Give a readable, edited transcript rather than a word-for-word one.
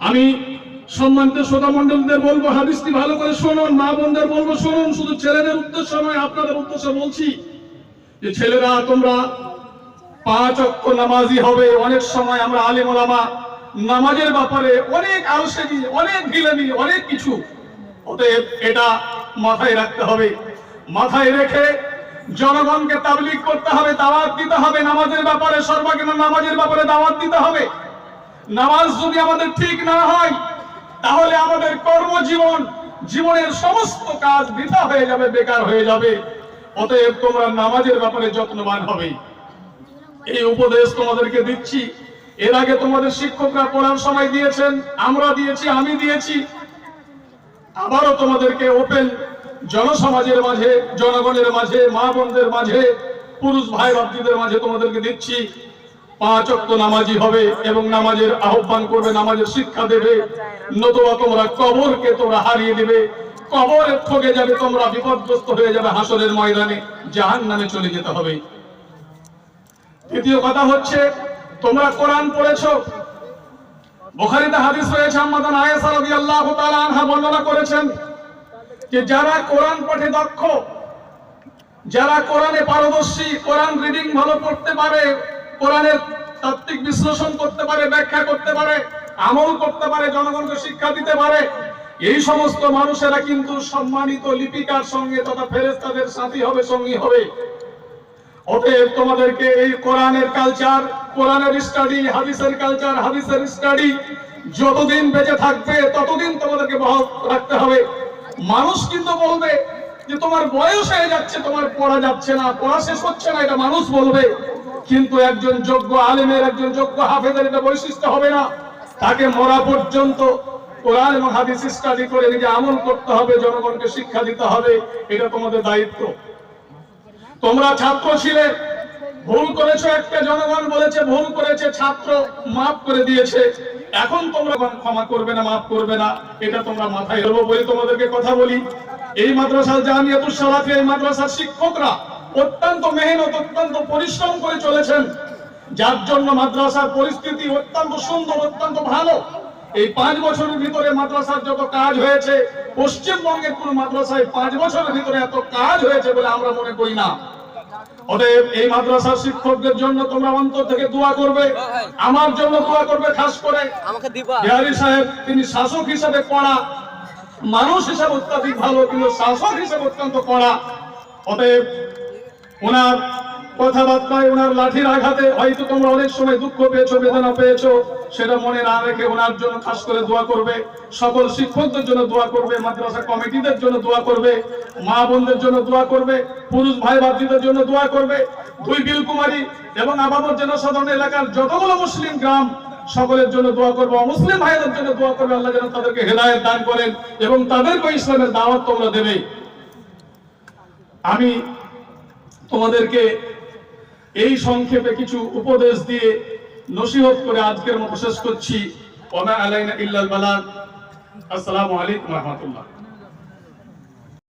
আমি সম্মানিত শ্রোতা মণ্ডলীদের বলবো, হাদিসটি ভালো করে শুনুন। মা বোনদের বলবো শুনুন, শুধু ছেলেদের উদ্দেশ্য নয়, আপনাদের উদ্দেশ্যে বলছি যে ছেলেরা তোমরা 5 ওয়াক্ত নামাজি হবে। অনেক সময় আমরা আলেম ওলামা নামাজের ব্যাপারে অনেক আলসেমি, অনেক ঢিলামি, অনেক কিছু। অতএব এটা মাথায় রাখতে হবে। মাথায় রেখে জনগণকে তাবলীগ করতে হবে, দাওয়াত দিতে হবে নামাজের ব্যাপারে, সর্বজনীন নামাজের ব্যাপারে দাওয়াত দিতে হবে। নামাজ যদি আমাদের ঠিক না হয় তাহলে আমাদের কর্মজীবন, জীবনের সমস্ত কাজ বৃথা হয়ে যাবে, বেকার হয়ে যাবে। অতএব তোমরা নামাজের ব্যাপারে যত্নবান হবে। এই উপদেশ তোমাদেরকে দিচ্ছি। এর আগে তোমাদের শিক্ষকরা পড়ার সময় দিয়েছেন, আমরা দিয়েছি, আমি দিয়েছি। আবারও তোমাদেরকে ওপেন জনসমাজের মাঝে, জনগণের মাঝে, মা বোনদের মাঝে, পুরুষ ভাই বাপজিদের মাঝে তোমাদেরকে দিচ্ছি। 5 ওয়াক্ত নামাজি হবে এবং নামাজের আহ্বান করবে, নামাজের শিক্ষা দেবে। নতুবা তোমরা কবরকে তোমরা হারিয়ে দেবে, কবরে ঠকে যাবে, তোমরা বিপদগ্রস্ত হয়ে যাবে, হাসরের ময়দানে জাহান্নামে চলে যেতে হবে। দ্বিতীয় কথা হচ্ছে, তোমরা কোরআন পড়েছো। বুখারীতে হাদিস রয়েছে, আম্মা জান আয়েশা রাদিয়াল্লাহু তাআলা আনহা বর্ণনা করেছেন যে যারা কোরআন পাঠে দক্ষ, যারা কোরআনে পারদর্শী, কোরআন রিডিং ভালো পড়তে পারে, কোরআনের তাত্ত্বিক বিশ্লেষণ করতে পারে, ব্যাখ্যা করতে পারে, আমল করতে পারে, জনগণকে শিক্ষা দিতে পারে, এই সমস্ত মানুষেরা কিন্তু সম্মানিত লিপিকার সঙ্গে তথা ফেরেশতাদের সাথী হবে, সঙ্গী হবে। অতএব তোমাদেরকে এই কোরআনের কালচার, কোরআনের স্টাডি, হাদিসের কালচার, হাদিসের স্টাডি যতদিন বেঁচে থাকবে ততদিন তোমাদেরকে বহাল রাখতে হবে। মানুষ কিন্তু বলবে যে তোমার বয়স হয়ে যাচ্ছে, তোমার পড়া যাচ্ছে না, পড়া শেষ হচ্ছে না, এটা মানুষ বলবে। কিন্তু একজন যোগ্য আলেমের, একজন যোগ্য হাফেজের এটা বৈশিষ্ট্য হবে না। তাকে মরা পর্যন্ত কোরআন এবং হাদিস স্টাডি করে নিজে আমল করতে হবে, জনগণকে শিক্ষা দিতে হবে। এটা তোমাদের দায়িত্ব। তোমরা ছাত্র ছিলে, ভুল করেছো, একটা জনগণ বলেছে ভুল করেছে, ছাত্র মাফ করে দিয়েছে। এখন তোমরা ক্ষমা করবে না, মাফ করবে না, এটা তোমরা মাথায় রাখো। বলি তোমাদেরকে কথা বলি, এই মাদ্রাসার জামিয়াতুস সালাফিয়া, এই মাদ্রাসার শিক্ষকরা অত্যন্ত মেহনত, অত্যন্ত পরিশ্রম করে চলেছেন, যার জন্য মাদ্রাসার পরিস্থিতি অত্যন্ত সুন্দর, অত্যন্ত ভালো। এই 5 বছরের ভিতরে মাদ্রাসার যত কাজ হয়েছে, পশ্চিমবঙ্গের কোন মাদ্রাসায় 5 বছরের ভিতরে এত কাজ হয়েছে বলে আমরা মনে করি না। অতএব এই মাদ্রাসার শিক্ষকদের জন্য তোমরা অন্তর থেকে দোয়া করবে, আমার জন্য দোয়া করবে। খাস করে বিহারী সাহেব, তিনি শাসক হিসেবে কড়া, মানুষ হিসেবে অত্যাধিক ভালো, কিন্তু শাসক হিসেবে অত্যন্ত কড়া। অতএব ওনার কথাবার্তায়, ওনার লাঠির আঘাতে হয়তো তোমরা অনেক সময় দুঃখ পেয়েছো, বেদনা পেয়েছো, সেটা মনে না রেখে ওনার জন্য খাস করে দোয়া করবে। সকল শিক্ষকদের জন্য দোয়া করবে, মাদ্রাসা কমিটিদের জন্য দোয়া করবে, মা বোনদের জন্য দোয়া করবে, পুরুষ ভাই বাপজিদের জন্য দোয়া করবে। 2 বিলকুমারী এবং আবাবর জনসাধারণ এলাকার যতগুলো মুসলিম গ্রাম, সকলের জন্য দোয়া করবে, অমুসলিম ভাইদের জন্য দোয়া করবে। আল্লাহ যেন তাদেরকে হেদায়েত দান করেন এবং তাদেরকে ইসলামের দাওয়াত তোমরা দেবে। আমি তোমাদেরকে এই সংক্ষেপে কিছু উপদেশ দিয়ে নসিহত করে আজকের মতো শেষ করছি। ওয়া মা আলাইনা ইল্লাল বালাগ। আসসালামু আলাইকুম ওয়া রাহমাতুল্লাহ।